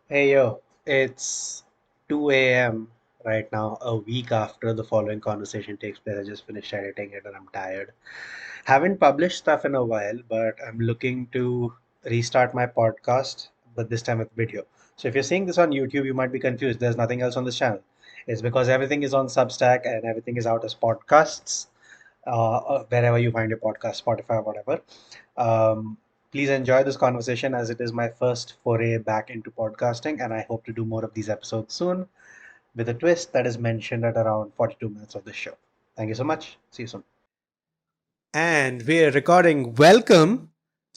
Hey yo, it's 2 a.m. right now, a week after the following conversation takes place. I just finished editing it and I'm tired. Haven't published stuff in a while, but I'm looking to restart my podcast, but this time with video. So if you're seeing this on YouTube, you might be confused. There's nothing else on this channel. It's because everything is on Substack and everything is out as podcasts, wherever you find your podcast, Spotify, whatever. Um, Please enjoy this conversation as it is my first foray back into podcasting, and I hope to do more of these episodes soon with a twist that is mentioned at around 42 minutes of the show. Thank you so much. See you soon. And we're recording. Welcome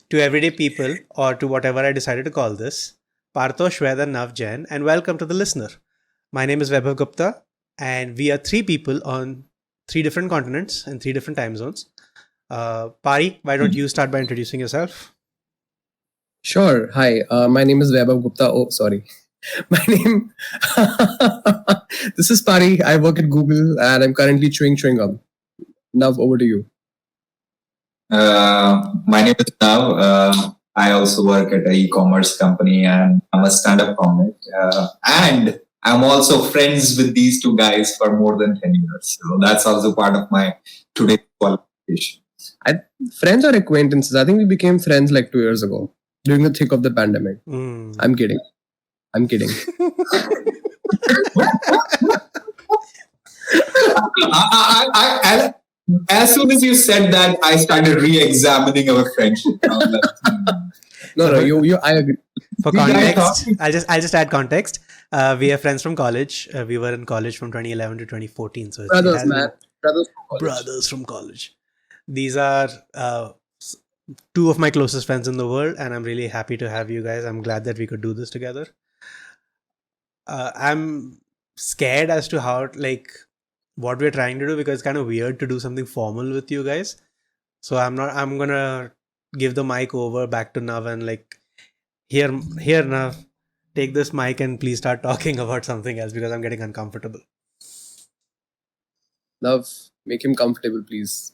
to Everyday People, or to whatever I decided to call this, Parthosh, Shweta, Nav, Jain, and welcome to the listener. My name is Vaibhav Gupta, and we are three people on three different continents and three different time zones. Pari, why don't you start by introducing yourself? Sure. Hi, my name is Vaibhav Gupta. Oh, sorry. My name. This is Pari. I work at Google and I'm currently chewing gum. Now, over to you. My name is Nav. I also work at an e-commerce company and I'm a stand-up comic. And I'm also friends with these two guys for more than 10 years. So that's also part of my today's qualification. Friends or acquaintances? I think we became friends like 2 years ago during the thick of the pandemic. I'm kidding. As soon as you said that, I started re-examining our friendship. No, I agree. For context, I'll just add context. We are friends from college. We were in college from 2011 to 2014. So Brothers, man. Brothers from college. These are two of my closest friends in the world, and I'm really happy to have you guys. I'm glad that we could do this together. I'm scared as to how, what we're trying to do, because it's kind of weird to do something formal with you guys. So I'm gonna give the mic over back to Nav and here Nav, take this mic and please start talking about something else because I'm getting uncomfortable. Love, make him comfortable, please.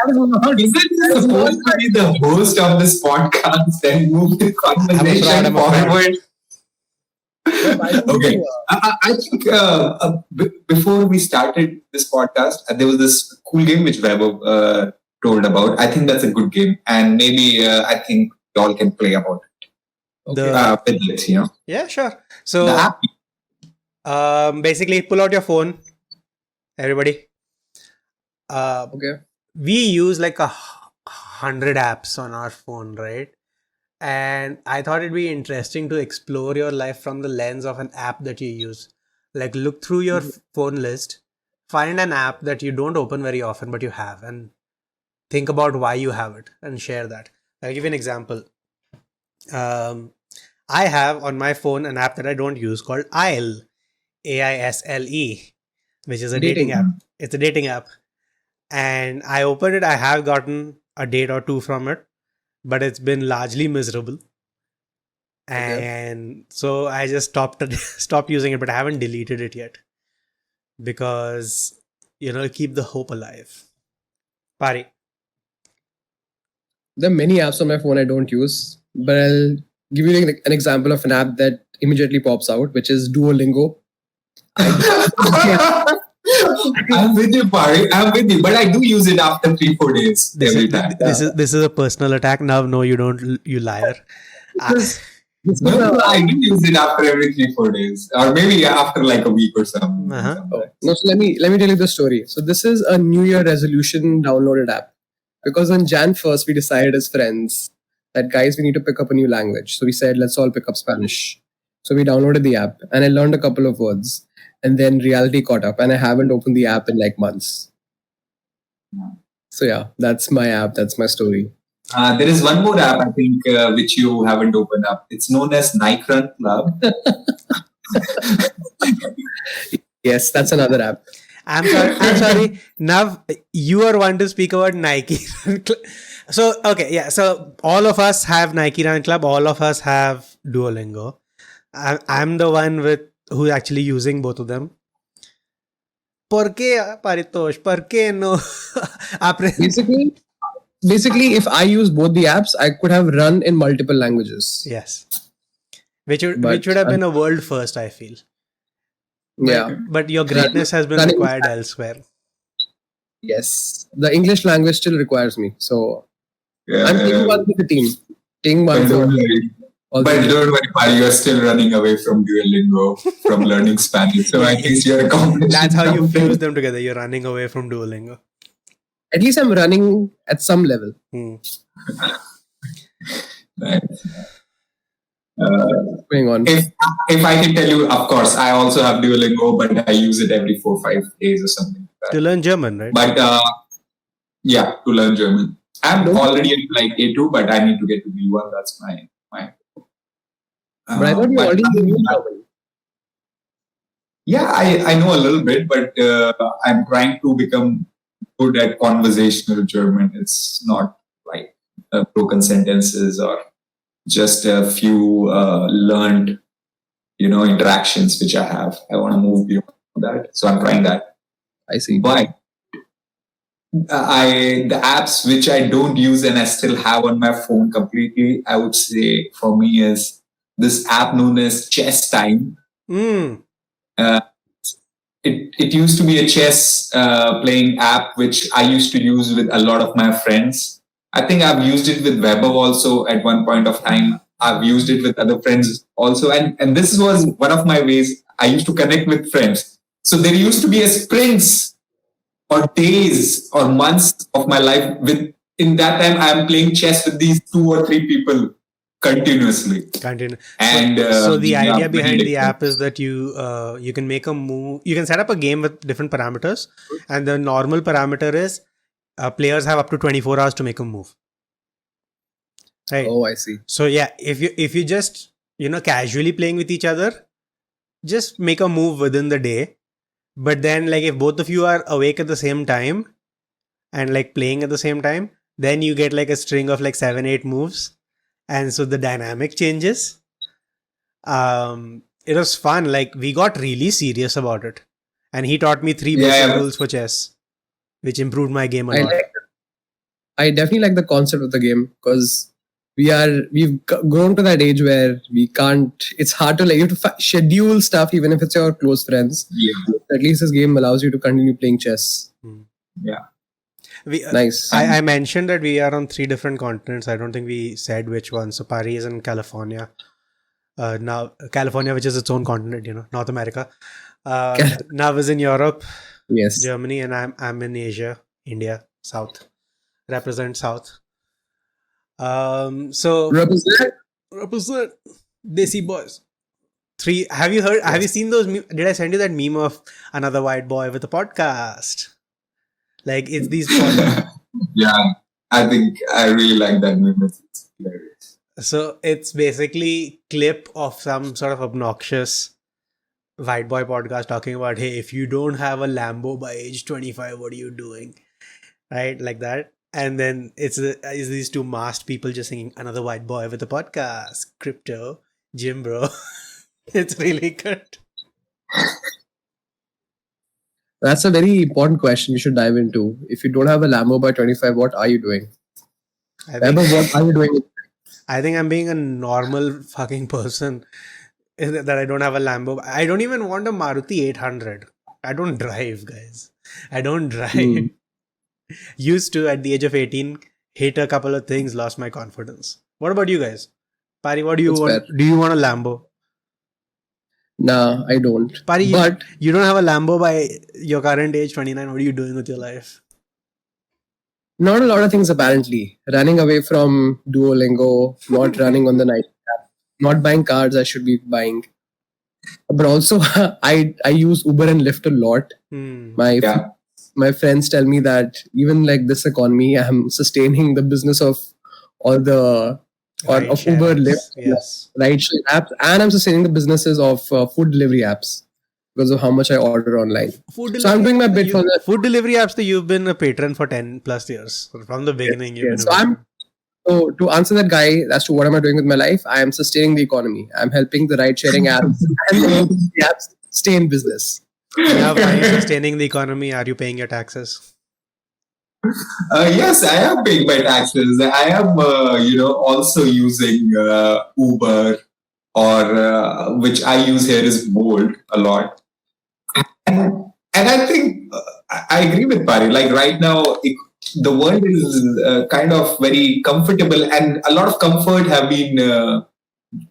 Isn't you supposed to be the host of this podcast and move the conversation forward? Okay. I think before we started this podcast, there was this cool game which Vaibhav told about. I think that's a good game. And maybe I think we all can play about it. Okay. With it, you know? Yeah, sure. So basically, pull out your phone, everybody. Okay. We use like 100 apps on our phone, right? And I thought it'd be interesting to explore your life from the lens of an app that you use. Like, look through your phone list, find an app that you don't open very often, but you have, and think about why you have it and share that. I'll give you an example. I have on my phone an app that I don't use called Aisle, AISLE, which is a dating app. It's a dating app. And I opened it. I have gotten a date or two from it, but it's been largely miserable. And so I just stopped using it, but I haven't deleted it yet because, keep the hope alive. Pari. There are many apps on my phone I don't use, but I'll give you an example of an app that immediately pops out, which is Duolingo. I'm with you, Pari. I'm with you, but I do use it after 3-4 days every time. This is a personal attack. Now, no, you don't, you liar. No, I do use it after every 3-4 days, or maybe after like a week or something. No, so let me tell you the story. So this is a New Year resolution downloaded app, because on Jan 1st we decided as friends that guys, we need to pick up a new language. So we said, let's all pick up Spanish. So we downloaded the app and I learned a couple of words. And then reality caught up and I haven't opened the app in like months. So yeah, that's my app. That's my story. There is one more app, I think, which you haven't opened up. It's known as Nike Run Club. Yes, that's another app. I'm sorry. Nav, you are one to speak about Nike Run Club. So, okay, yeah. So all of us have Nike Run Club. All of us have Duolingo. I'm the one who's actually using both of them. ¿Por qué, Paritosh? ¿Por qué no? Basically, basically, if I use both the apps, I could have run in multiple languages. Yes. Which But would have been a world first, I feel. yeah, But your greatness has been running- required elsewhere. yes, the English language still requires me. So Yeah, I'm taking one for the team. Taking one but for don't worry. all But the don't worry, Pari, you're still running away from Duolingo, from learning Spanish. So at least you're accomplished. That's how you fuse them together. You're running away from Duolingo. At least I'm running at some level. Nice. Going on. If I can tell you, of course, I also have Duolingo, but I use it every 4-5 days or something like that. To learn German, right? But yeah, to learn German. I'm already at like A2, but I need to get to B1. That's my. But I thought you already knew German. Yeah, I know a little bit, but I'm trying to become good at conversational German. It's not like broken sentences or just a few learned, interactions which I have. I want to move beyond that, so I'm trying that. I see. But the apps which I don't use and I still have on my phone completely, I would say for me is this app known as Chess Time. It used to be a chess playing app which I used to use with a lot of my friends. I think I've used it with Weber also at one point of time. I've used it with other friends also. And this was one of my ways I used to connect with friends. So there used to be a sprints or days or months of my life in that time I'm playing chess with these 2 or 3 people continuously. And so the idea behind the app is that you can make a move. You can set up a game with different parameters, and the normal parameter is players have up to 24 hours to make a move. Right. Oh, I see. So yeah, if you just casually playing with each other, just make a move within the day. But then, like, if both of you are awake at the same time and like playing at the same time, then you get like a string of like 7-8 moves. And so the dynamic changes. It was fun. Like, we got really serious about it. And he taught me 3 basic rules for chess, which improved my game a lot. I definitely like the concept of the game because we've grown to that age where we can't. It's hard to you have to schedule stuff even if it's your close friends. Yeah. At least this game allows you to continue playing chess. Yeah. Nice. I mentioned that we are on 3 different continents. I don't think we said which one. So Pari is in California. Now California, which is its own continent, North America. Nav is in Europe, yes, Germany, and I'm in Asia, India, South. Represent South. So represent Desi boys. 3. Have you heard? Yes. Have you seen those? Did I send you that meme of another white boy with a podcast? Like, it's these. Yeah, I think I really like that meme. It's hilarious. So it's basically clip of some sort of obnoxious white boy podcast talking about, hey, if you don't have a Lambo by age 25, what are you doing? Right, like that. And then it's these 2 masked people just singing another white boy with a podcast, crypto, Jim bro. It's really good. That's a very important question we should dive into. If you don't have a Lambo by 25, what are you doing? What are you doing? I think I'm being a normal fucking person that I don't have a Lambo. I don't even want a Maruti 800. I don't drive, guys. I don't drive. Used to at the age of 18, hit a couple of things, lost my confidence. What about you guys? Pari, what do you want? Fair. Do you want a Lambo? Nah, I don't. Pari, but you don't have a Lambo by your current age, 29. What are you doing with your life? Not a lot of things, apparently. Running away from Duolingo, not running on the night app, not buying cars I should be buying. But also, I use Uber and Lyft a lot. My friends tell me that even like this economy, I'm sustaining the business of all the of Uber, Lyft, ride-share apps, and I'm sustaining the businesses of food delivery apps because of how much I order online. So I'm doing my bit for the food delivery apps that you've been a patron for 10 plus years from the beginning. So to answer that guy as to what am I doing with my life, I am sustaining the economy. I'm helping the ride-sharing apps and the apps stay in business. Now, are you sustaining the economy? Are you paying your taxes? Yes, I am paying my taxes. I am, also using Uber, or which I use here is Bolt a lot. And I think I agree with Pari. Like right now, the world is kind of very comfortable, and a lot of comfort have been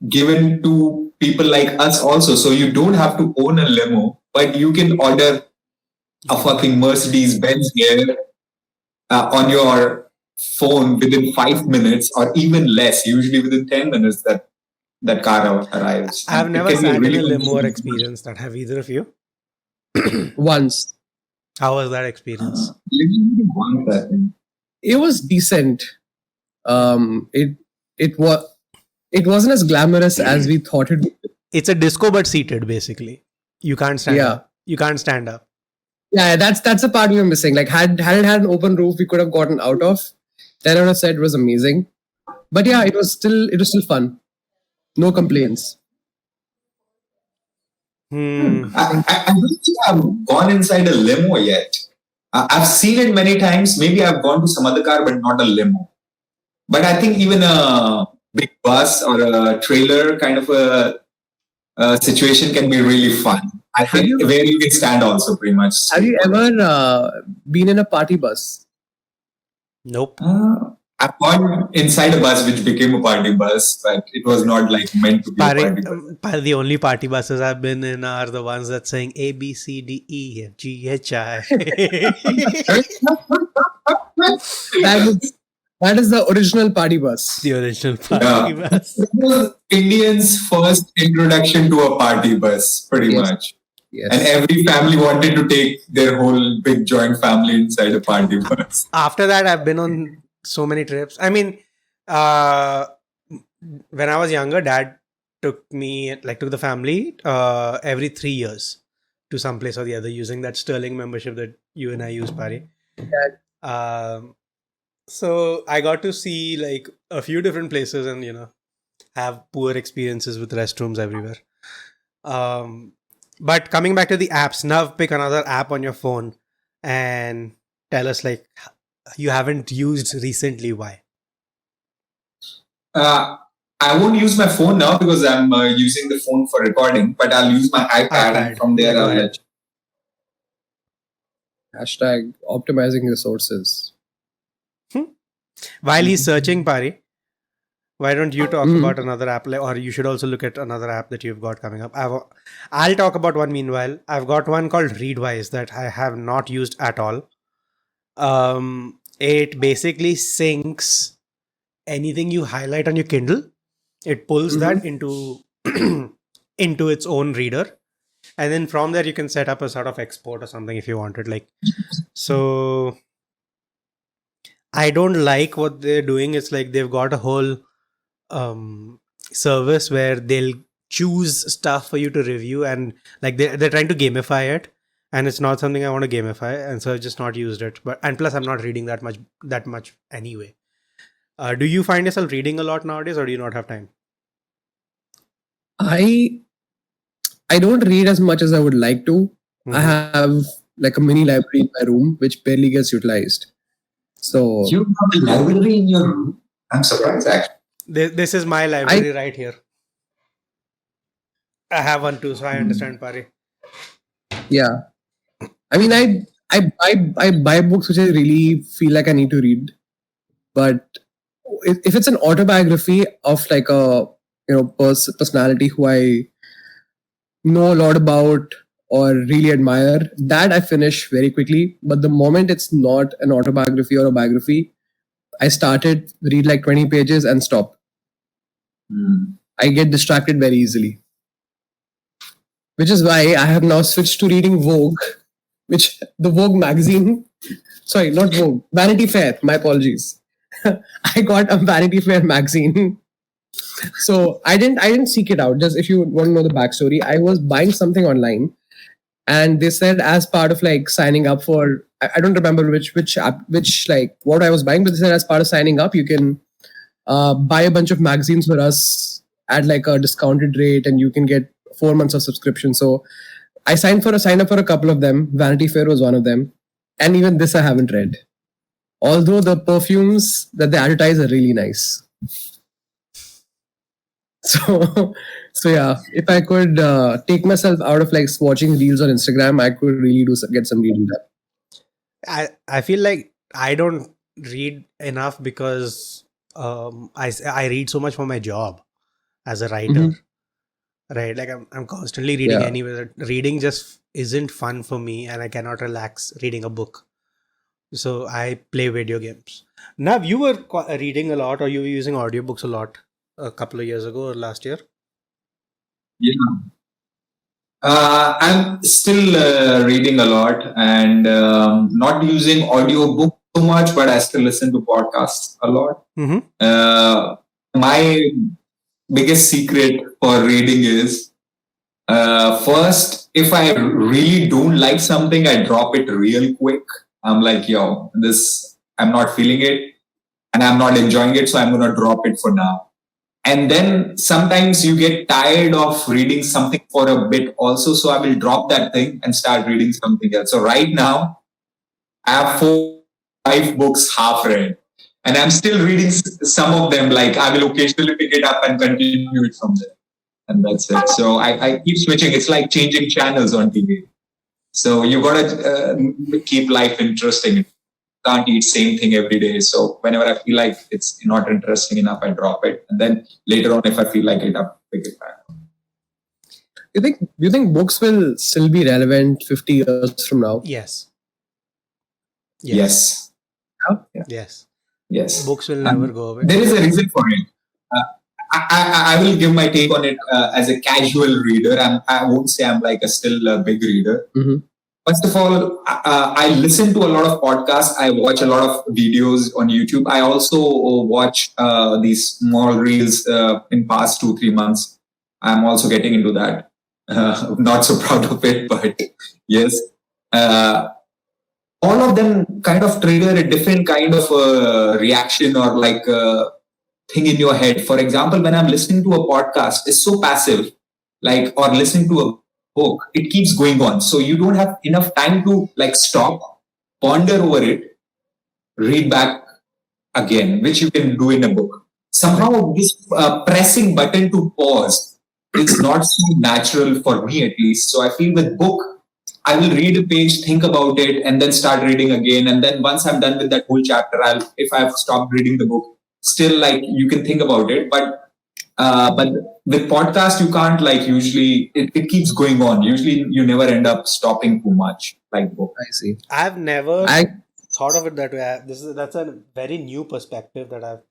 given to people like us also. So you don't have to own a limo, but you can order a fucking Mercedes Benz here on your phone within 5 minutes, or even less. Usually within 10 minutes, that car arrives, I've and it never can be sat in really a limo or comfortable. experienced that. Have either of you? Once. How was that experience? It was decent. It it was it wasn't as glamorous as we thought it would. It's a disco but seated, basically. You can't stand Yeah. up. You can't stand up. Yeah, that's the part we were missing. Like had it had an open roof we could have gotten out of, then I would have said it was amazing. But yeah, it was still fun. No complaints. I don't think I've gone inside a limo yet. I've seen it many times. Maybe I've gone to some other car, but not a limo. But I think even a big bus or a trailer kind of a situation can be really fun. I think where you can stand also pretty much. Have you ever been in a party bus? Nope. I've gone inside a bus which became a party bus, but it was not like meant to be a party bus. The only party buses I've been in are the ones that saying A, B, C, D, E, F, G, H, I. That is the original party bus. The original party bus. It was Indians' first introduction to a party bus, pretty much. Yes. And every family wanted to take their whole big joint family inside a party bus. After that, I've been on so many trips. I mean, when I was younger, Dad took the family every 3 years to some place or the other using that Sterling membership that you and I use, Pari. So I got to see like a few different places and have poor experiences with restrooms everywhere. But coming back to the apps, now pick another app on your phone and tell us like you haven't used recently. Why? I won't use my phone now because I'm using the phone for recording, but I'll use my iPad. And from there I'll let you. #optimizing resources. While he's searching, Pari, why don't you talk about another app, or you should also look at another app that you've got coming up. I'll talk about one meanwhile. I've got one called Readwise that I have not used at all. It basically syncs anything you highlight on your Kindle. It pulls that into into its own reader, and then from there you can set up a sort of export or something if you wanted. So I don't like what they're doing. It's like they've got a whole service where they'll choose stuff for you to review, and like they're trying to gamify it, and it's not something I want to gamify, and so I've just not used it. And plus I'm not reading that much anyway. Do you find yourself reading a lot nowadays, or do you not have time? I don't read as much as I would like to. I have like a mini library in my room which barely gets utilized. So you have a library in your room? I'm surprised actually. This is my library right here. I have one too, so I understand, Pari. Yeah, I mean, I buy books which I really feel like I need to read, but if it's an autobiography of like a personality who I know a lot about or really admire, that I finish very quickly. But the moment it's not an autobiography or a biography, I started read like 20 pages and stop. I get distracted very easily, which is why I have now switched to reading Vogue, which the Vogue magazine. Sorry, not Vogue. Vanity Fair. My apologies. I got a Vanity Fair magazine. So I didn't seek it out. Just if you want to know the backstory, I was buying something online, and they said as part of like signing up for, I don't remember which app, like what I was buying, but they said as part of signing up, you can buy a bunch of magazines for us at like a discounted rate, and you can get 4 months of subscription. So I signed up for a couple of them. Vanity Fair was one of them, and even this I haven't read. Although the perfumes that they advertise are really nice. So, so yeah, if I could take myself out of like watching reels on Instagram, I could really get some reading done. I feel like I don't read enough because I read so much for my job as a writer, Mhm. right? Like I'm constantly reading Yeah. anyway. Reading just isn't fun for me, and I cannot relax reading a book. So I play video games. Now you were reading a lot, or you were using audiobooks a lot a couple of years ago or last year. Yeah. I'm still reading a lot and not using audiobook so much, but I still listen to podcasts a lot. Mm-hmm. My biggest secret for reading is first, if I really don't like something, I drop it real quick. I'm like, yo, this, I'm not feeling it and I'm not enjoying it, so I'm going to drop it for now. And then sometimes you get tired of reading something for a bit also, so I will drop that thing and start reading something else. So right now, I have 4, 5 books half read. And I'm still reading some of them. Like I will occasionally pick it up and continue it from there. And that's it. So I keep switching. It's like changing channels on TV. So you gotta keep life interesting. Can't eat same thing every day. So whenever I feel like it's not interesting enough, I drop it. And then later on, if I feel like it, I'll pick it back. You think books will still be relevant 50 years from now? Yes. Yes. Yes. Yes. Books will never go away. There is a reason for it. I will give my take on it as a casual reader. I won't say I'm like still a big reader. Mm-hmm. First of all, I listen to a lot of podcasts. I watch a lot of videos on YouTube. I also watch these small reels in past 2, 3 months. I'm also getting into that. Not so proud of it, but yes. All of them kind of trigger a different kind of reaction or like thing in your head. For example, when I'm listening to a podcast, it's so passive, like, or listening to a book, it keeps going on. So you don't have enough time to like stop, ponder over it, read back again, which you can do in a book. Somehow, this pressing button to pause is not so natural for me, at least. So I feel with book, I will read a page, think about it, and then start reading again. And then once I'm done with that whole chapter, if I've stopped reading the book, still like you can think about it. But with podcast, you can't like usually it keeps going on. Usually, you never end up stopping too much like book. I see. I've never thought of it that way. That's a very new perspective that I've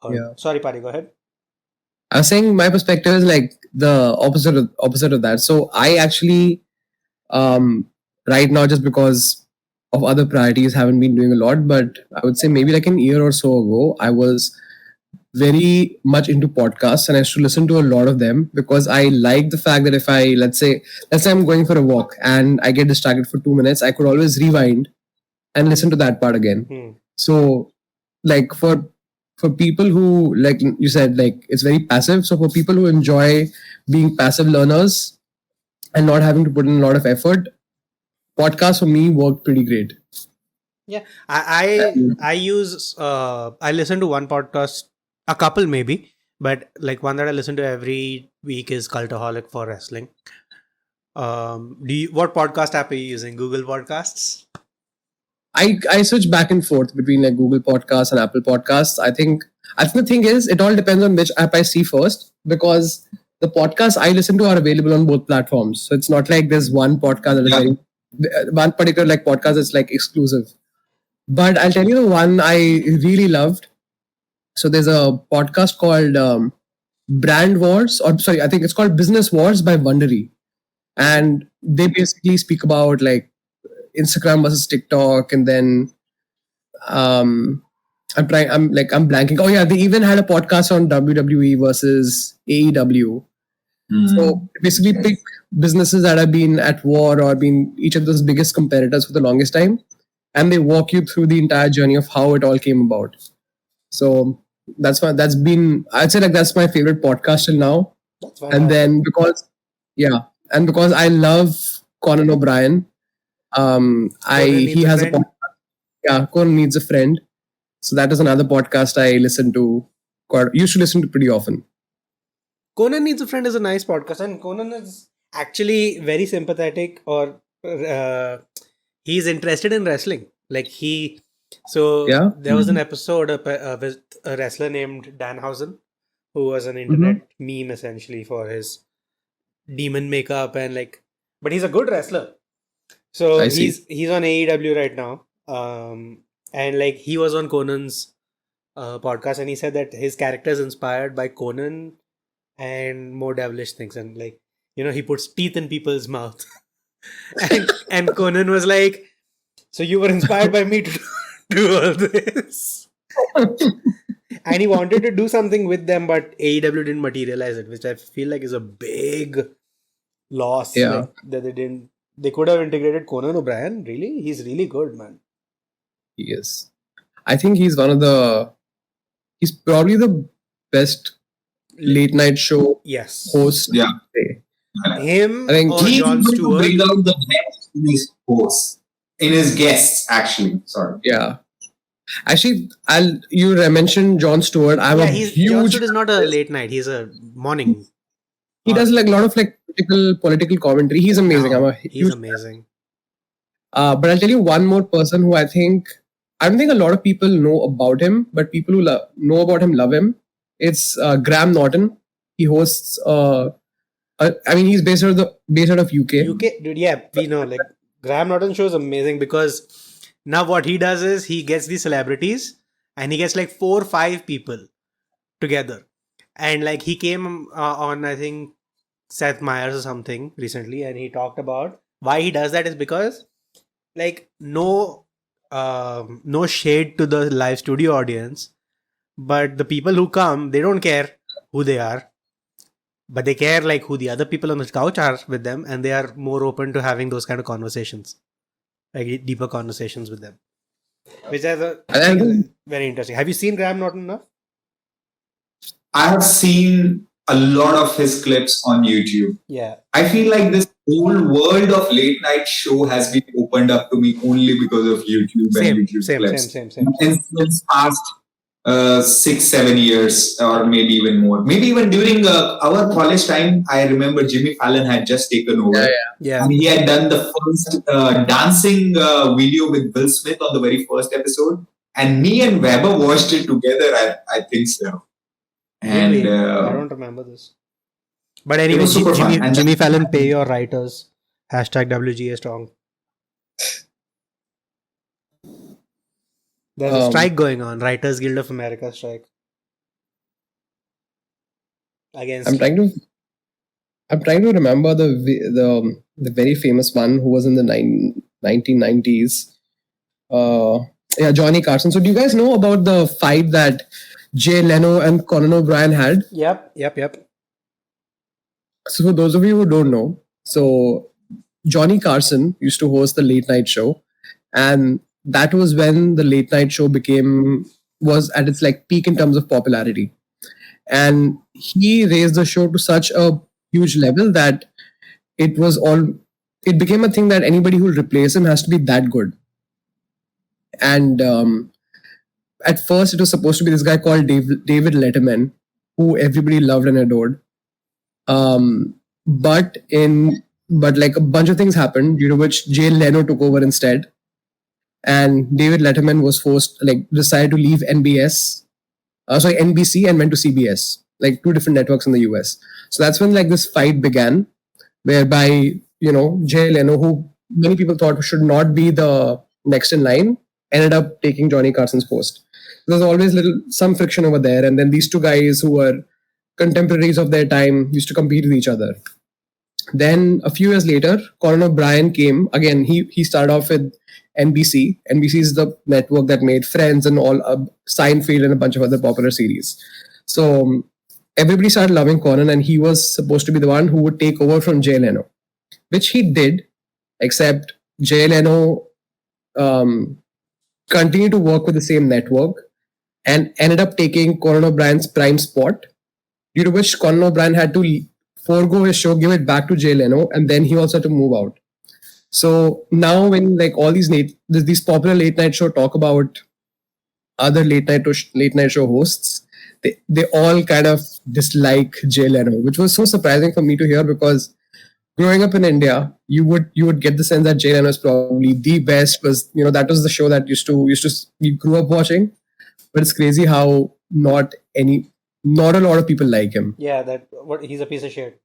heard. Yeah. Sorry, Pari, go ahead. I was saying my perspective is like the opposite of that. So I actually right now, just because of other priorities, haven't been doing a lot. But I would say maybe like an year or so ago, I was very much into podcasts and I used to listen to a lot of them because I like the fact that if I let's say I'm going for a walk and I get distracted for 2 minutes, I could always rewind and listen to that part again. So like for people who, like you said, like it's very passive. So for people who enjoy being passive learners and not having to put in a lot of effort, podcasts for me work pretty great. Yeah, I use I listen to one podcast, a couple maybe, but like one that I listen to every week is Cultaholic for wrestling. What podcast app are you using? Google Podcasts? I switch back and forth between like Google Podcasts and Apple Podcasts. I think the thing is it all depends on which app I see first, because the podcasts I listen to are available on both platforms. So it's not like there's one podcast that is one particular like podcast that's like exclusive. But I'll tell you the one I really loved. So there's a podcast called Brand Wars, or sorry, I think it's called Business Wars by Wondery. And they basically speak about like Instagram versus TikTok, and then I'm blanking. Oh yeah, they even had a podcast on WWE versus AEW. So basically pick businesses that have been at war or been each of those biggest competitors for the longest time, and they walk you through the entire journey of how it all came about. So that's been, I'd say like that's my favorite podcast till now. And then because I love Conan O'Brien, he has a podcast. Yeah, Conan Needs a Friend. So that is another podcast I used to listen to pretty often. Conan Needs a Friend is a nice podcast, and Conan is actually very sympathetic, or he's interested in wrestling. Like Yeah. there was an episode with a wrestler named Danhausen, who was an Mm-hmm. internet meme essentially for his demon makeup and but he's a good wrestler. So I see. he's on AEW right now, and he was on Conan's podcast, and he said that his character is inspired by Conan and more devilish things, and he puts teeth in people's mouth, and Conan was like, "So you were inspired by me to do all this." And he wanted to do something with them, but AEW didn't materialize it, which I feel like is a big loss. Yeah. Like that they didn't. They could have integrated Conan O'Brien. Really, he's really good, man. He is. I think he's he's probably the best late night show Yes, host. Yeah. him I think or He's Jon going to Stewart. bring out the best in his hosts, in his guests, actually. Sorry. Yeah. Actually, you mentioned Jon Stewart. I'm Yeah, a Jon huge. Stewart is not a late night. He's a morning. He does like a lot of like political commentary. He's amazing. No, I'm a he's huge. amazing. But I'll tell you one more person who I don't think a lot of people know about him, but people who know about him love him. It's Graham Norton. He hosts. I mean, he's based out of UK. UK, dude, yeah, we know. Like Graham Norton show is amazing because now what he does is he gets these celebrities and he gets like 4 or 5 people together, and he came on, I think, Seth Meyers or something recently, and he talked about why he does that is because no shade to the live studio audience, but the people who come, they don't care who they are, but they care who the other people on the couch are with them, and they are more open to having those kind of conversations, deeper conversations with them, which I think is very interesting. Have you seen Graham Norton now? I have seen a lot of his clips on YouTube. Yeah, I feel like this whole world of late night show has been opened up to me only because of YouTube same, and YouTube same, clips. same. And since past 6-7 years, or maybe even more, maybe even during our college time, I remember Jimmy Fallon had just taken over. Yeah. And he had done the first dancing video with Will Smith on the very first episode. And me and Weber watched it together, I think so. And Really? I don't remember this. But anyway, was super fun. And Jimmy Fallon, pay your writers. Hashtag WGA strong. There's a strike going on. Writers Guild of America strike. Against. I'm trying to remember the very famous one who was in the 1990s. Yeah, Johnny Carson. So do you guys know about the fight that Jay Leno and Conan O'Brien had? Yep. So for those of you who don't know, so Johnny Carson used to host the late night show, and that was when the late night show was at its peak in terms of popularity. And he raised the show to such a huge level that it became a thing that anybody who will replace him has to be that good. And at first it was supposed to be this guy called David Letterman, who everybody loved and adored. But a bunch of things happened, due to which Jay Leno took over instead, and David Letterman was decided to leave NBC, and went to CBS, 2 different networks in the US. So that's when this fight began, whereby Jay Leno, who many people thought should not be the next in line, ended up taking Johnny Carson's post. There's always some friction over there, and then these 2 guys who were contemporaries of their time used to compete with each other. Then a few years later, Conan O'Brien came again. He started off with NBC. NBC is the network that made Friends and all Seinfeld and a bunch of other popular series. So everybody started loving Conan, and he was supposed to be the one who would take over from Jay Leno, which he did, except Jay Leno continued to work with the same network and ended up taking Conan O'Brien's prime spot, due to which Conan O'Brien had to forego his show, give it back to Jay Leno, and then he also had to move out. So now when like all these popular late night show talk about other late night show hosts, they all kind of dislike Jay Leno, which was so surprising for me to hear because growing up in India, you would get the sense that Jay Leno is probably the best. Was that was the show that used to we grew up watching. But it's crazy how not a lot of people like him. Yeah, he's a piece of shit.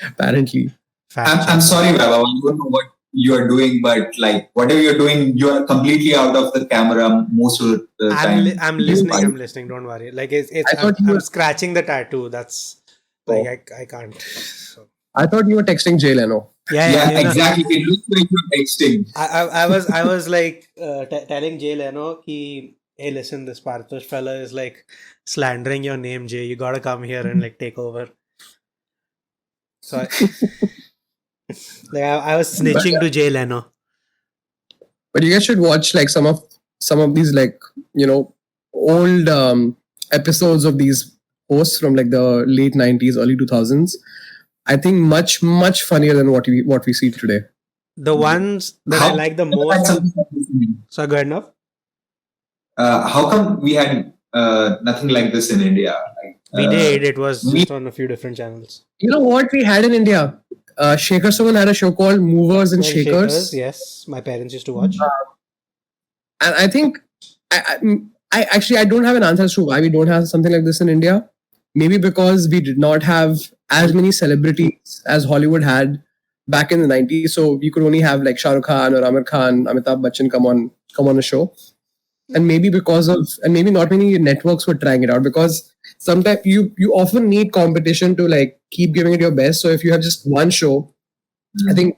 Apparently. I'm sorry, Baba. I don't know what you are doing, but like whatever you're doing, you are completely out of the camera most of the time. I'm listening. I'm listening. Don't worry. Like I'm scratching the tattoo. That's like I can't. So. I thought you were texting Jay Leno. Yeah, exactly. It looks like you're texting. I was like telling Jay Leno, hey, listen, this Parthosh fella is like slandering your name, Jay. You gotta come here and like take over. So I was snitching to Jay Leno. But you guys should watch like some of these like old episodes of these hosts from like the late 90s, early 2000s. I think much funnier than what we see today. The ones that I like the most. So go ahead, now. How come we had nothing like this in India? We did. It was just on a few different channels. You know what we had in India? Shaker Suman had a show called Movers and Shakers. Yes, my parents used to watch. And I think I don't have an answer as to why we don't have something like this in India. Maybe because we did not have as many celebrities as Hollywood had back in the 90s. So we could only have like Shah Rukh Khan or Amir Khan, Amitabh Bachchan come on a show. And maybe maybe not many networks were trying it out because sometimes you often need competition to like keep giving it your best. So if you have just one show, I think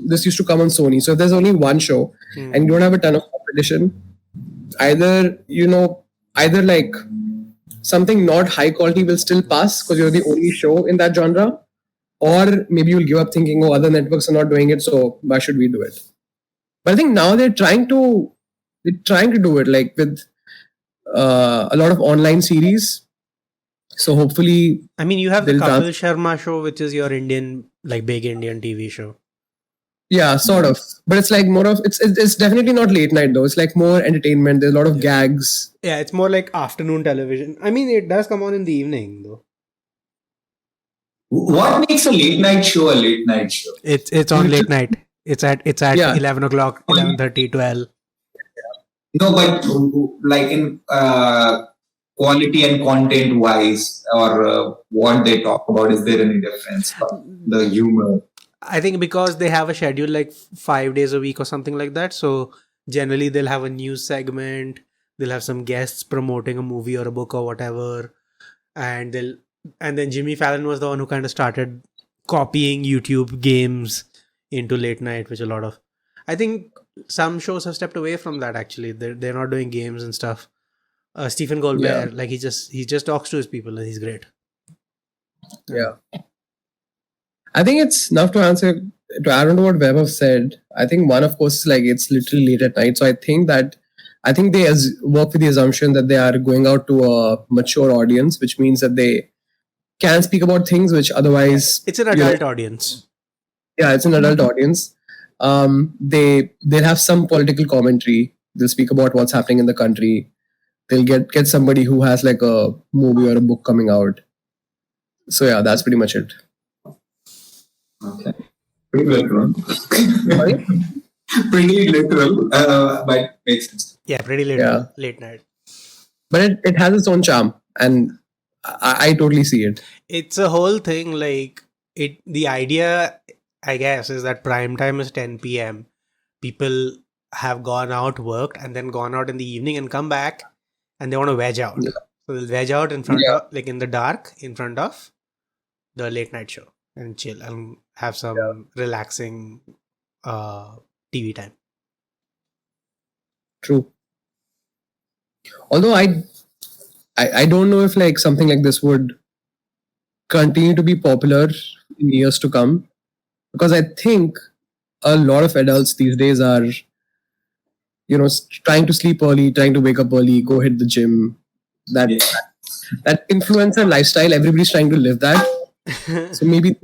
this used to come on Sony. So if there's only one show and you don't have a ton of competition, either like something not high quality will still pass because you're the only show in that genre, or maybe you'll give up thinking, oh, other networks are not doing it, so why should we do it? But I think now they're trying to do it like with a lot of online series. So hopefully, I mean, you have the Kapil Sharma show, which is your Indian, like big Indian TV show. Yeah, sort of. But it's like more of it's definitely not late night though. It's like more entertainment. There's a lot of gags. Yeah, it's more like afternoon television. I mean, it does come on in the evening though. What makes a late night show a late night show? It's on late night. It's at 11 o'clock, 11:30, 12. No, but like in quality and content wise, or what they talk about, is there any difference? The humor. I think because they have a schedule like 5 days a week or something like that. So generally they'll have a news segment. They'll have some guests promoting a movie or a book or whatever. And then Jimmy Fallon was the one who kind of started copying YouTube games into late night, which I think some shows have stepped away from that actually. They're not doing games and stuff. Stephen Colbert, like he just talks to his people and he's great. Yeah. I think it's enough to add on to what Vaibhav said. I think one, of course, is like it's literally late at night. So I think they work with the assumption that they are going out to a mature audience, which means that they can speak about things which otherwise... It's an adult audience. Yeah, it's an adult audience. They'll have some political commentary. They'll speak about what's happening in the country. They'll get somebody who has like a movie or a book coming out. So yeah, that's pretty much it. Okay. Pretty literal. Pretty literal, but makes sense. Yeah, pretty literal. Late night. But it has its own charm, and I totally see it. It's a whole thing. Like the idea, I guess, is that prime time is 10 p.m. People have gone out, worked, and then gone out in the evening and come back, and they want to veg out. So they'll veg out in front of, like in the dark, in front of the late night show and chill and have some relaxing TV time. True. Although I don't know if like something like this would continue to be popular in years to come, because I think a lot of adults these days are, trying to sleep early, trying to wake up early, go hit the gym. That influencer lifestyle, everybody's trying to live that. So maybe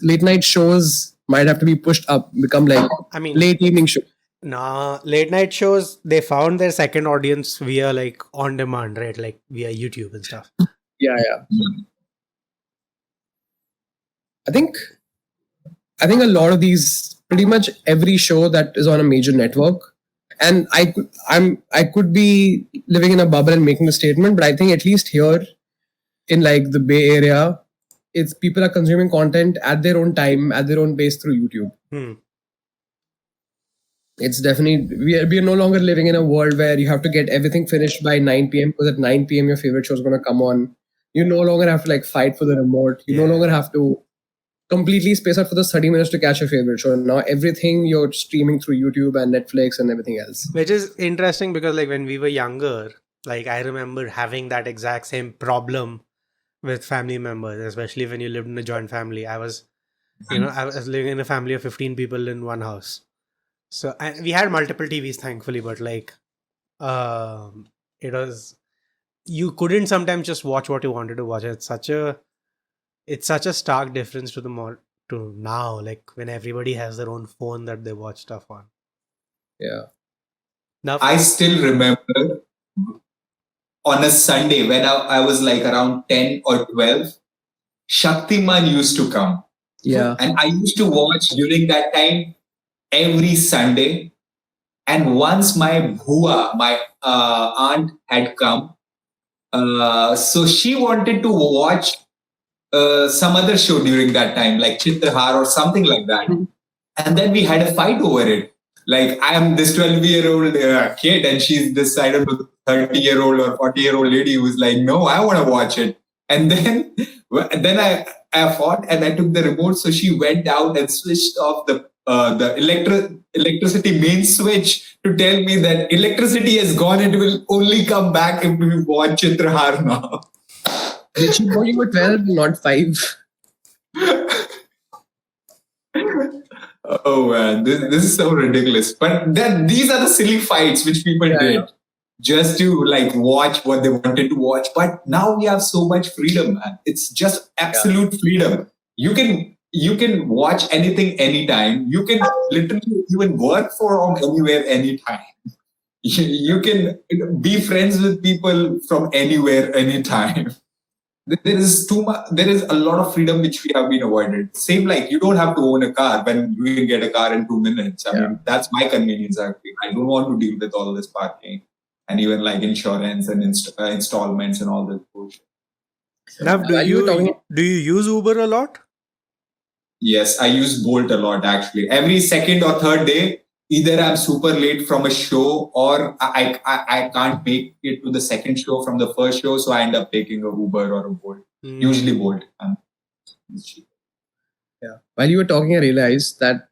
late night shows might have to be pushed up, become like I mean, late evening show. nah, late night shows, they found their second audience via like on demand, right? Like via YouTube and stuff. Yeah, yeah. I think a lot of these, pretty much every show that is on a major network, and I could be living in a bubble and making the statement, but I think at least here in like the Bay Area, it's people are consuming content at their own time, at their own pace through YouTube. Hmm. It's definitely we are no longer living in a world where you have to get everything finished by 9 p.m. because at 9 p.m. your favorite show is going to come on. You no longer have to like fight for the remote. You no Yeah. longer have to completely space out for those 30 minutes to catch your favorite show. Now everything you're streaming through YouTube and Netflix and everything else. Which is interesting because like when we were younger, like I remember having that exact same problem with family members, especially when you lived in a joint family. I was living in a family of 15 people in one house. So and we had multiple TVs, thankfully, but like it was, you couldn't sometimes just watch what you wanted to watch. It's such a stark difference to to now, like when everybody has their own phone that they watch stuff on. Yeah. Now I still remember on a Sunday when I was like around 10 or 12, Shaktiman used to come. Yeah. And I used to watch during that time every Sunday. And once my bhua, my aunt had come, so she wanted to watch some other show during that time, like Chitrahar or something like that. And then we had a fight over it. Like I am this 12-year-old kid, and she's this I don't know 30-year-old or 40-year-old lady who's like, no, I want to watch it. And then I fought and I took the remote, so she went out and switched off the electricity main switch to tell me that electricity has gone. It will only come back if we watch Chitrahar now. Did she know you were 12, not 5? Oh man, this is so ridiculous. But then these are the silly fights which people did just to like watch what they wanted to watch. But now we have so much freedom, man. It's just absolute freedom. You can watch anything anytime. You can literally even work from anywhere anytime. You can be friends with people from anywhere anytime. There is too much. There is a lot of freedom which we have been avoided. Same like you don't have to own a car when you can get a car in 2 minutes. I mean, that's my convenience. Actually, I don't want to deal with all this parking and even like insurance and installments and all this bullshit. Now, do you use Uber a lot? Yes, I use Bolt a lot actually. Every second or third day, either I'm super late from a show or I can't make it to the second show from the first show, so I end up taking a Uber or a Bolt. Usually Bolt. Yeah. While you were talking, I realized that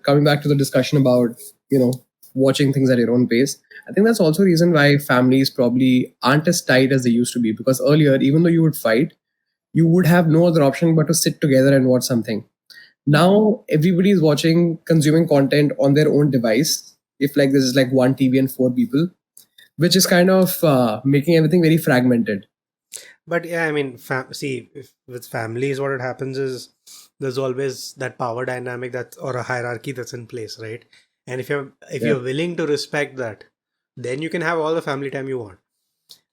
coming back to the discussion about, watching things at your own pace, I think that's also a reason why families probably aren't as tight as they used to be. Because earlier, even though you would fight, you would have no other option but to sit together and watch something. Now everybody is consuming content on their own device. If like this is like one TV and 4 people, which is kind of making everything very fragmented. But yeah, I mean, with families, what it happens is there's always that power dynamic or a hierarchy that's in place, right? And if you're willing to respect that, then you can have all the family time you want,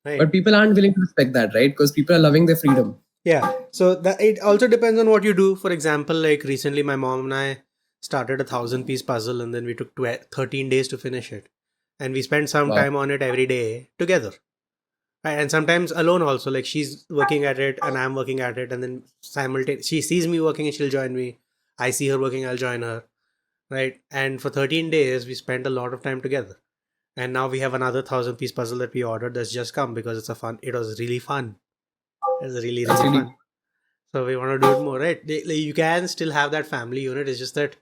right? But people aren't willing to respect that, right? Because people are loving their freedom. Yeah. So it also depends on what you do. For example, like recently, my mom and I started a 1,000-piece puzzle, and then we took 13 days to finish it, and we spent some time on it every day together. Right? And sometimes alone also, like she's working at it and I'm working at it, and then she sees me working and she'll join me. I see her working, I'll join her. Right? And for 13 days, we spent a lot of time together. And now we have another 1,000-piece puzzle that we ordered that's just come because it was really fun. It was really fun. So we want to do it more, right? You can still have that family unit. It's just that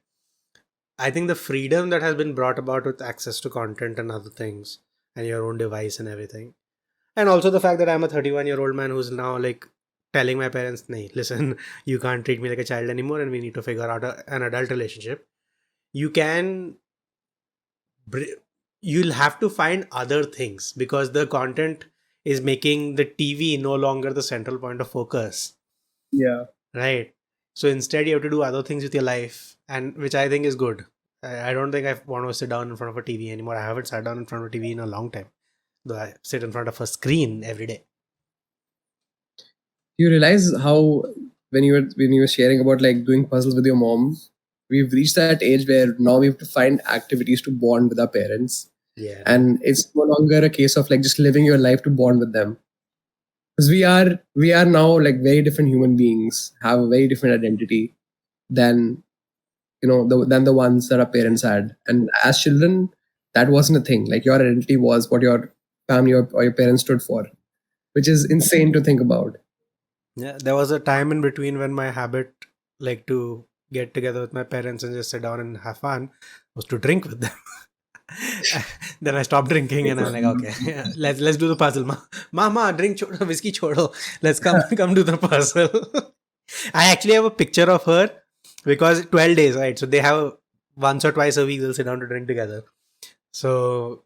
I think the freedom that has been brought about with access to content and other things and your own device and everything. And also the fact that I'm a 31-year-old man who's now like telling my parents, "Nahi, listen, you can't treat me like a child anymore and we need to figure out an adult relationship." You'll have to find other things because the content is making the TV no longer the central point of focus. Yeah. Right. So instead, you have to do other things with your life, and which I think is good. I don't think I want to sit down in front of a TV anymore. I haven't sat down in front of a TV in a long time. Though I sit in front of a screen every day. You realize how when you were sharing about like doing puzzles with your mom, we've reached that age where now we have to find activities to bond with our parents, Yeah. and it's no longer a case of like just living your life to bond with them, because we are now like very different human beings, have a very different identity than than the ones that our parents had. And as children, that wasn't a thing. Like your identity was what your family or your parents stood for, which is insane to think about. Yeah, there was a time in between when my habit, like to get together with my parents and just sit down and have fun, was to drink with them. Then I stopped drinking and I'm like, okay, yeah, let's do the puzzle. Mama, drink chodo, whiskey chodo. Let's come do the puzzle. I actually have a picture of her because 12 days, right? So they have once or twice a week they'll sit down to drink together. So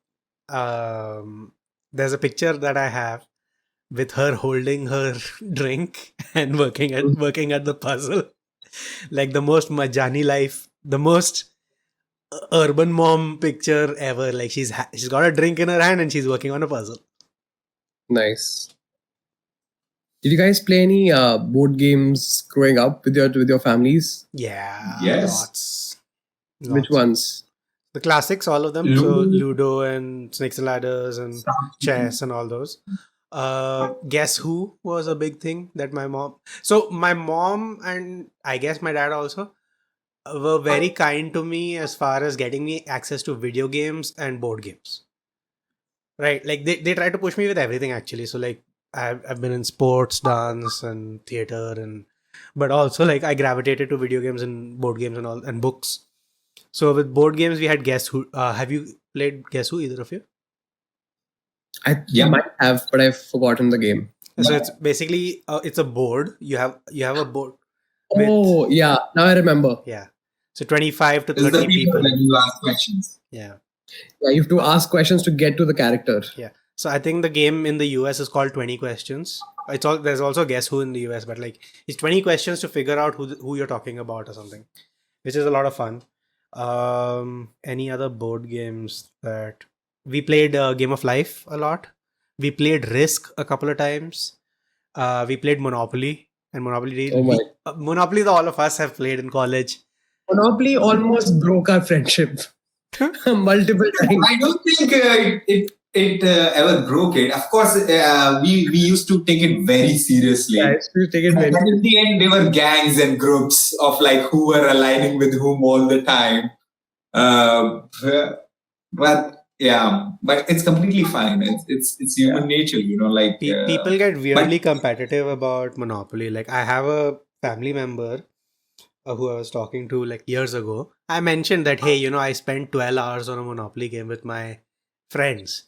there's a picture that I have with her holding her drink and working at the puzzle, like the most Majani life, the most urban mom picture ever. Like she's got a drink in her hand and she's working on a puzzle. Nice. Did you guys play any board games growing up with your families? Yeah, Yes. lots. Which ones? The classics, all of them. So Ludo. Ludo and Snakes and Ladders and chess and all those. Guess Who was a big thing that my mom and I guess my dad also were very kind to me as far as getting me access to video games and board games. Right, like they try to push me with everything actually. So like I've been in sports, dance, and theater, and but also like I gravitated to video games and board games and all and books. So with board games, we had Guess Who. Have you played Guess Who, either of you? I Yeah. might have, but I've forgotten the game. So it's basically it's a board. You have a board. With, Oh yeah, now I remember. Yeah. So 25 to It's the 30 people people. that you ask questions. Yeah. Yeah, you have to ask questions to get to the character. Yeah. So I think the game in the US is called 20 Questions. There's also Guess Who in the US, but like it's 20 questions to figure out who you're talking about or something, which is a lot of fun. Any other board games that we played? Game of Life a lot. We played Risk a couple of times. We played Monopoly and Monopoly. Oh my. Monopoly, all of us have played in college. Monopoly almost broke our friendship multiple times. I don't think it ever broke it. Of course, we used to take it very seriously. Yeah, it's to take it very. But in the end, they were gangs and groups of like who were aligning with whom all the time. But yeah, but it's completely fine. It's human nature, like People get weirdly competitive about Monopoly. Like I have a family member who I was talking to like years ago. I mentioned that, hey, I spent 12 hours on a Monopoly game with my friends,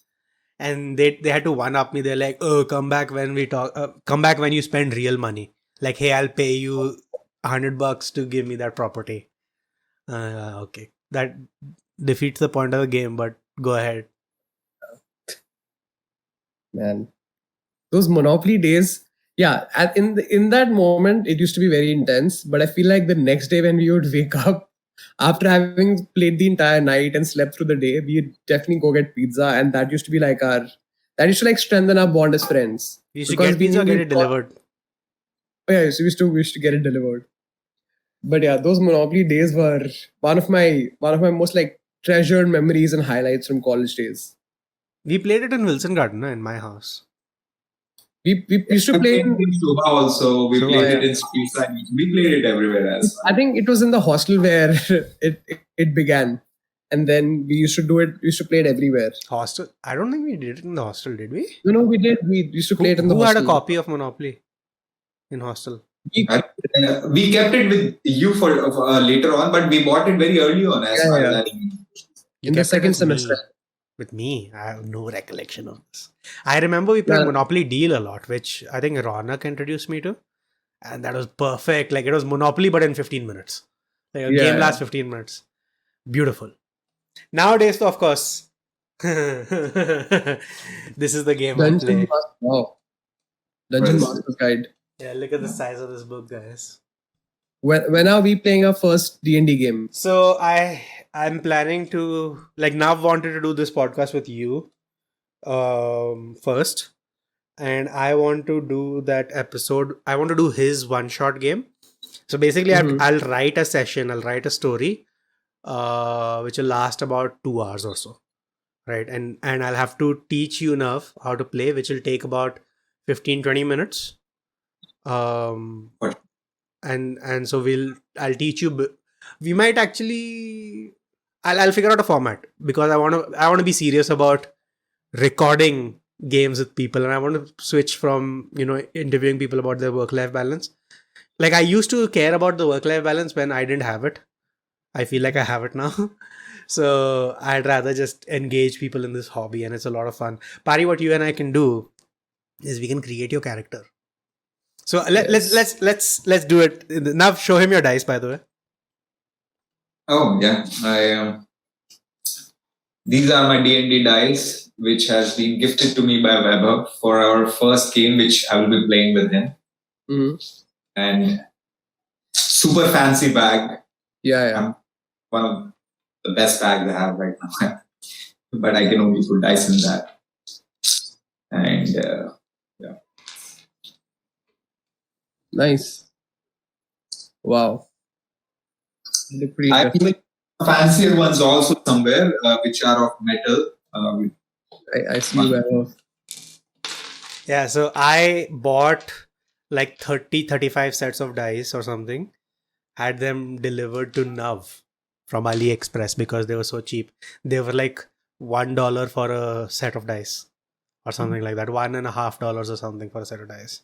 and they had to one up me. They're like, oh, come back when we talk. Come back when you spend real money. Like, hey, I'll pay you $100 to give me that property. Okay, that defeats the point of the game. But go ahead. Man, those Monopoly days. Yeah, in that moment, it used to be very intense. But I feel like the next day when we would wake up after having played the entire night and slept through the day, we'd definitely go get pizza, and that used to be like that used to like strengthen our bond as friends. You should get pizza, get it delivered. Oh, yeah, so we used to get it delivered. But yeah, those Monopoly days were one of my most like treasured memories and highlights from college days. We played it in Wilson Garden, in my house. We used to play in Shobha also. We played it in Spisa. We played it everywhere else. I think it was in the hostel where it began, and then we used to do it. We used to play it everywhere. Hostel? I don't think we did it in the hostel, did we? No, we did. We used to play it in the hostel. hostel. Who had a copy of Monopoly in hostel? We kept it with you for later on, but we bought it very early on as far as in the second semester. With me, I have no recollection of this. I remember we played Monopoly Deal a lot, which I think Ronak introduced me to, and that was perfect. Like it was Monopoly, but in 15 minutes. Like a game lasts 15 minutes. Beautiful. Nowadays, though, of course, this is the game I play. Wow. Dungeon Master's Guide. Yeah, look at the size of this book, guys. When are we playing our first D&D game? So I'm planning to, like, Nav wanted to do this podcast with you first, and I want to do that episode. I want to do his one shot game. So basically, Mhm. I'll write a session. I'll write a story, which will last about 2 hours or so, right? And I'll have to teach you enough how to play, which will take about 15-20 minutes. What? And so I'll teach you. We might actually. I'll figure out a format, because I want to be serious about recording games with people, and I want to switch from interviewing people about their work life balance. Like, I used to care about the work life balance when I didn't have it. I feel like I have it now. So I'd rather just engage people in this hobby, and it's a lot of fun. Pari, what you and I can do is we can create your character. So let's do it now. Show him your dice, by the way. Oh yeah, these are my D&D dice, which has been gifted to me by Weber for our first game, which I will be playing with him. Mhm. And super fancy bag. Yeah. One of the best bags I have right now. But I can only put dice in that. And yeah. Nice. Wow. Look pretty I interesting. have fancier ones also somewhere, which are of metal. I see where. Yeah, so I bought like 35 sets of dice or something, had them delivered to Nav from AliExpress because they were so cheap. They were like $1 for a set of dice or something like that, $1.50 or something for a set of dice.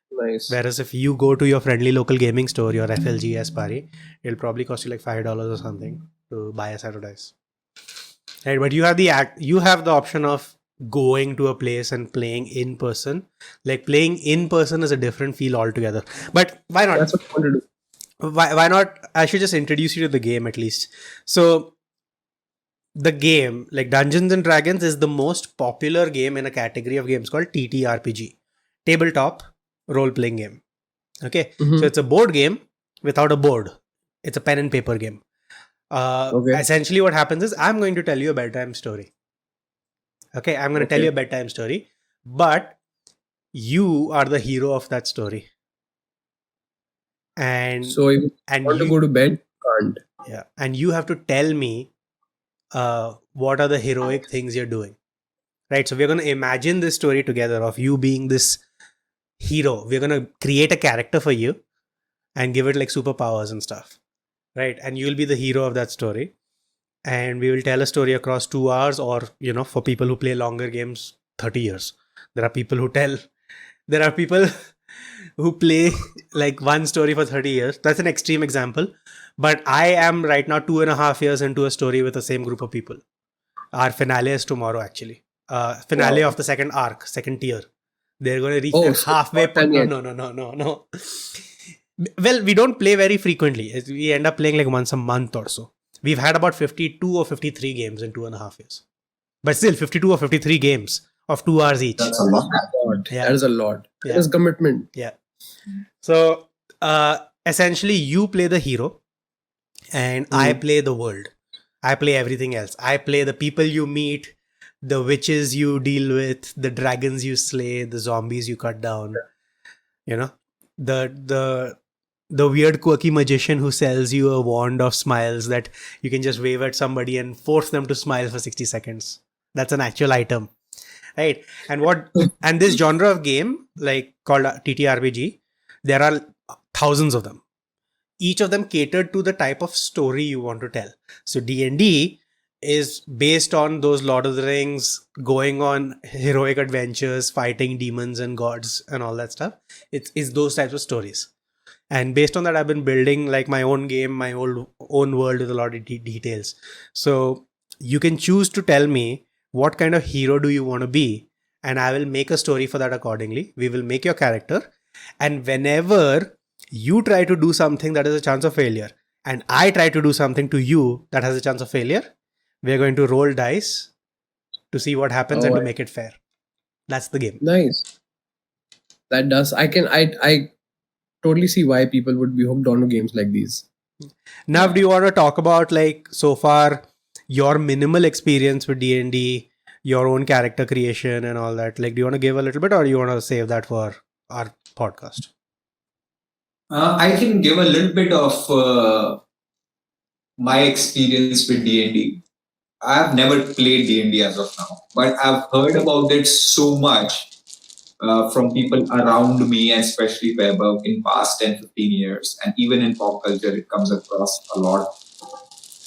Nice. Whereas if you go to your friendly local gaming store, your FLGS Pari, it'll probably cost you like $5 or something to buy a set of dice. Right, but you have the option of going to a place and playing in person. Like, playing in person is a different feel altogether. But why not? That's what I want to do. Why not? I should just introduce you to the game at least. So the game, like Dungeons and Dragons, is the most popular game in a category of games called TTRPG, tabletop role playing game. Okay, Mhm. so it's a board game without a board. It's a pen and paper game. Okay. Essentially, what happens is I'm going to tell you a bedtime story. Okay, I'm going to tell you a bedtime story, but you are the hero of that story. And So if you want to go to bed, can't. Yeah, and you have to tell me what are the heroic things you're doing, right? So we're going to imagine this story together of you being this hero. We're going to create a character for you and give it like superpowers and stuff, right? And you'll be the hero of that story, and we will tell a story across 2 hours, or for people who play longer games, 30 years. There are people who play like one story for 30 years. That's an extreme example, but I am right now 2.5 years into a story with the same group of people. Our finale is tomorrow, actually. Finale Wow. of the second arc, second tier. They're going to reach Oh, their so halfway not done point. yet. No. Well, we don't play very frequently. We end up playing like once a month or so. We've had about 52 or 53 games in 2.5 years. But still, 52 or 53 games of 2 hours each. That's a lot. Yeah. That is a lot. Yeah. That is commitment. Yeah. So essentially, you play the hero, and I play the world. I play everything else. I play the people you meet, the witches you deal with, the dragons you slay, the zombies you cut down. The weird quirky magician who sells you a wand of smiles that you can just wave at somebody and force them to smile for 60 seconds. That's an actual item, right? And this genre of game, like called TTRPG, there are thousands of them. Each of them catered to the type of story you want to tell. So D&D is based on those Lord of the Rings, going on heroic adventures, fighting demons and gods and all that stuff. It's those types of stories. And based on that, I've been building like my own game, my own world with a lot of details. So you can choose to tell me what kind of hero do you want to be, and I will make a story for that accordingly. We will make your character, and whenever you try to do something that has a chance of failure, and I try to do something to you that has a chance of failure, we're going to roll dice to see what happens and to make it fair. That's the game. Nice. That does. I totally see why people would be hooked onto games like these. Now, do you want to talk about like so far your minimal experience with D&D, your own character creation and all that? Like, do you want to give a little bit, or you want to save that for our podcast? I can give a little bit of my experience with D&D. I've never played D&D as of now, but I've heard about it so much from people around me, and especially Vaibhav, in past 10, 15 years. And even in pop culture, it comes across a lot.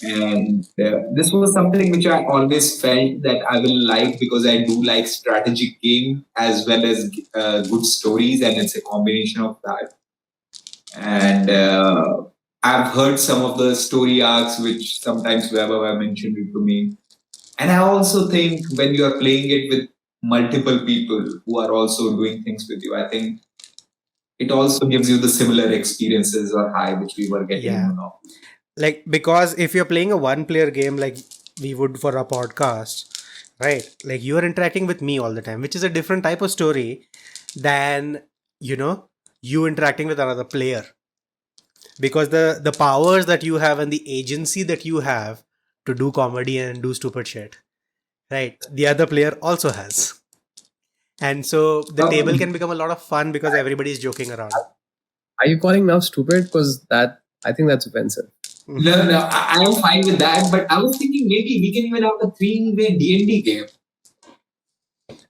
And this was something which I always felt that I will like, because I do like strategic game as well as good stories, and it's a combination of that. And I've heard some of the story arcs which sometimes Vaibhav have mentioned it to me. And I also think when you are playing it with multiple people who are also doing things with you, I think it also gives you the similar experiences or high which we were getting Yeah. Like, because if you're playing a one-player game like we would for a podcast, right? Like, you are interacting with me all the time, which is a different type of story than, you interacting with another player. Because the powers that you have and the agency that you have to do comedy and do stupid shit, right? The other player also has. And so the table can become a lot of fun because everybody's joking around. Are you calling now stupid? Because I think that's offensive. No, I'm fine with that. But I was thinking maybe we can even have a 3-way D&D game.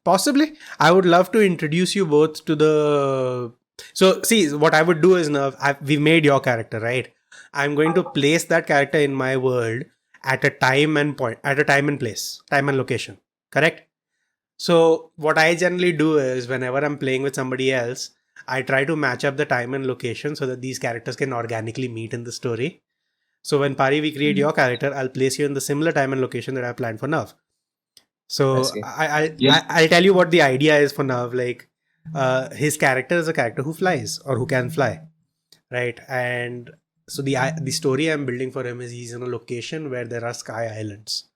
Possibly. I would love to introduce you both to the... So, see, what I would do is now, we've made your character, right? I'm going to place that character in my world at a time and place, time and location. Correct? So, what I generally do is whenever I'm playing with somebody else, I try to match up the time and location so that these characters can organically meet in the story. So, when Pari, we create your character, I'll place you in the similar time and location that I planned for Nav. So I'll tell you what the idea is for Nav. Like, his character is a character who flies or who can fly, right? And so the story I'm building for him is he's in a location where there are sky islands,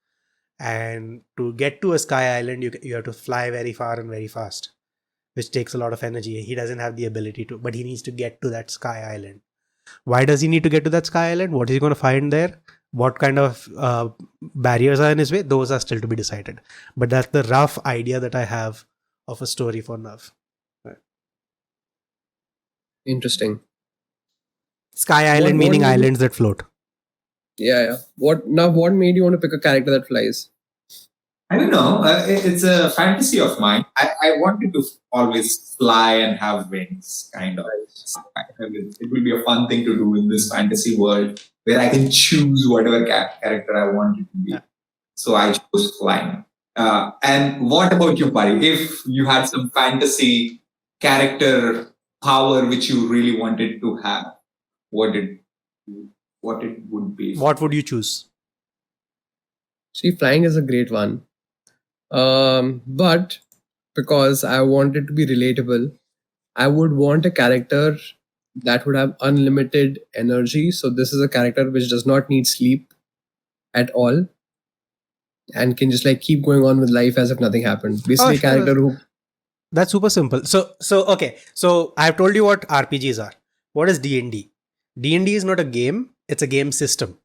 and to get to a sky island, you have to fly very far and very fast, which takes a lot of energy. He doesn't have the ability to, but he needs to get to that sky island. Why does he need to get to that sky island? What is he going to find there? What kind of barriers are in his way? Those are still to be decided. But that's the rough idea that I have of a story for Nav. Right. Interesting. Sky island meaning islands that float. Yeah. What made you want to pick a character that flies? I don't know. It's a fantasy of mine. I wanted to always fly and have wings, kind of. It will be a fun thing to do in this fantasy world where I can choose whatever character I want it to be. Yeah. So I chose flying. And what about you, Pari? If you had some fantasy character power which you really wanted to have, what it would be? What would you choose? See, flying is a great one. But because I want it to be relatable, I would want a character that would have unlimited energy. So this is a character which does not need sleep at all and can just like keep going on with life as if nothing happened. Basically, a character who... That's super simple. So okay. So I've told you what RPGs are. What is D&D? D&D is not a game. It's a game system.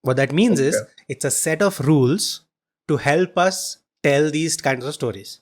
What that means is it's a set of rules to help us tell these kinds of stories.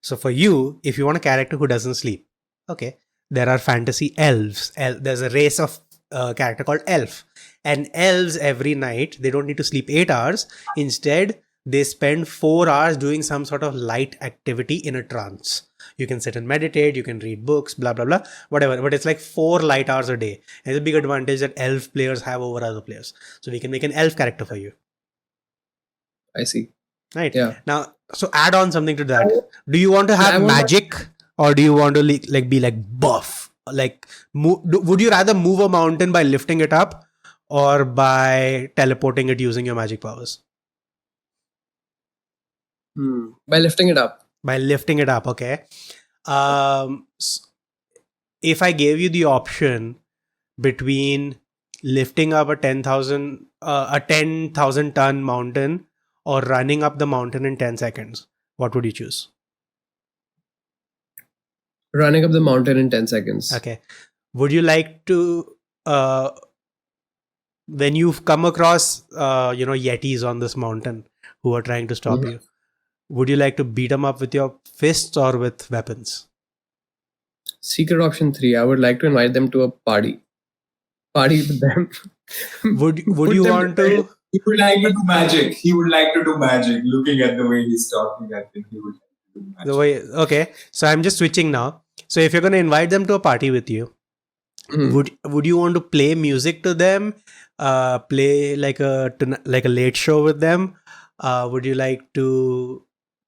So for you, if you want a character who doesn't sleep, okay, there are fantasy elves. There's a race of character called elf. And elves every night, they don't need to sleep 8 hours. Instead, they spend 4 hours doing some sort of light activity in a trance. You can sit and meditate, you can read books, blah, blah, blah, whatever. But it's like 4 light hours a day. And it's a big advantage that elf players have over other players. So we can make an elf character for you. I see. Right. Yeah. Now, so add on something to that. Do you want to have magic or do you want to like be like buff? Like, would you rather move a mountain by lifting it up or by teleporting it using your magic powers? By lifting it up. By lifting it up, okay. If I gave you the option between lifting up a 10,000 ton mountain or running up the mountain in 10 seconds, what would you choose? Running up the mountain in 10 seconds. Okay. would you like to, when you've come across, Yetis on this mountain who are trying to stop Mhm. you, would you like to beat them up with your fists or with weapons? Secret option 3. I would like to invite them to a party. Party with them. Would Put you them want bed. to? He would like to do magic. He would like to do magic. Looking at the way he's talking, I think he would like to do The magic. way, okay, so I'm just switching now. So if you're going to invite them to a party with you, Mhm. would you want to play music to them, play like a late show with them, would you like to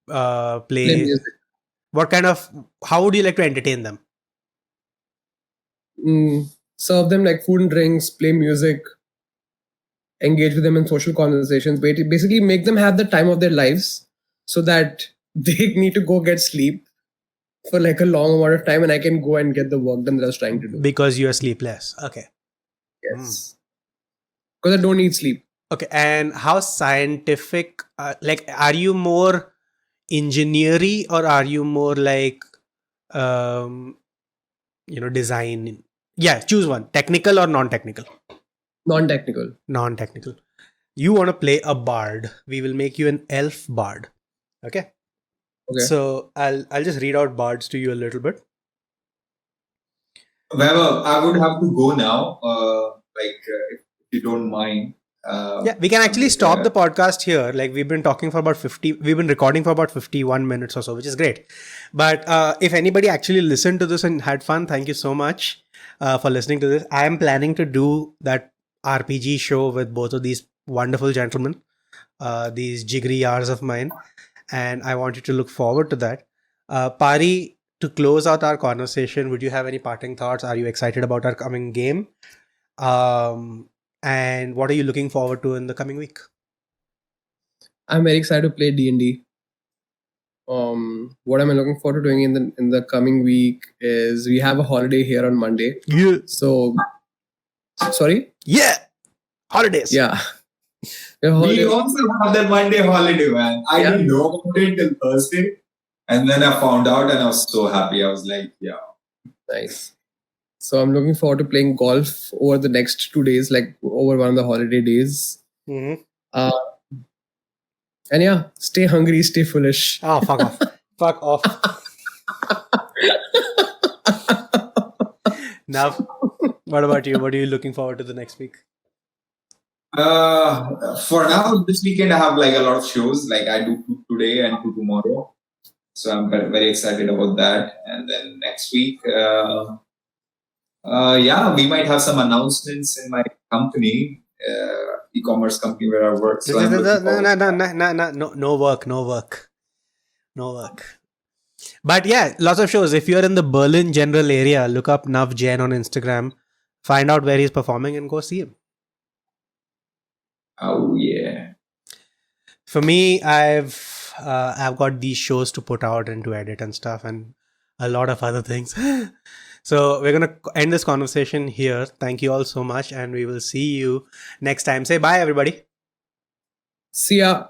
Play play, music. what kind of, how would you like to entertain them? Serve them like food and drinks, play music, engage with them in social conversations, basically make them have the time of their lives so that they need to go get sleep for like a long amount of time and I can go and get the work done that I was trying to do. Because you are sleepless. Okay. Yes. Because I don't need sleep. Okay, and how scientific, like, are you more engineering or are you more like, um design? Yeah, choose one, technical or non-technical. Non-technical. Non-technical. You want to play a bard, we will make you an elf bard. Okay, Okay. so I'll just read out bards to you a little bit. Well, I would have to go now. If you don't mind. Yeah, we can actually stop the podcast here. Like, we've been recording for about 51 minutes or so, which is great. But if anybody actually listened to this and had fun, thank you so much for listening to this. I am planning to do that RPG show with both of these wonderful gentlemen, these jiggery hours of mine, and I want you to look forward to that. Pari, to close out our conversation, would you have any parting thoughts? Are you excited about our coming game? And what are you looking forward to in the coming week? I'm very excited to play D&D. What am I looking forward to doing in the coming week is we have a holiday here on Monday. Yeah. So, sorry? Yeah. Holidays. Yeah. We also have that Monday holiday, man. I Yeah. didn't know about it till Thursday. And then I found out and I was so happy. I was like, yeah. Nice. So I'm looking forward to playing golf over the next 2 days, like over one of the holiday days. Mm-hmm. And yeah, stay hungry, stay foolish. Oh, fuck off. Fuck off. Now, what about you? What are you looking forward to the next week? For now, this weekend I have like a lot of shows. Like I do two today and two tomorrow. So I'm very, very excited about that. And then next week, we might have some announcements in my company, e-commerce company where I work. So I'm looking forward. No work. But yeah, lots of shows. If you're in the Berlin general area, look up Nav Jain on Instagram, find out where he's performing and go see him. Oh yeah. For me, I've got these shows to put out and to edit and stuff, and a lot of other things. So we're gonna end this conversation here. Thank you all so much, and we will see you next time. Say bye, everybody. See ya.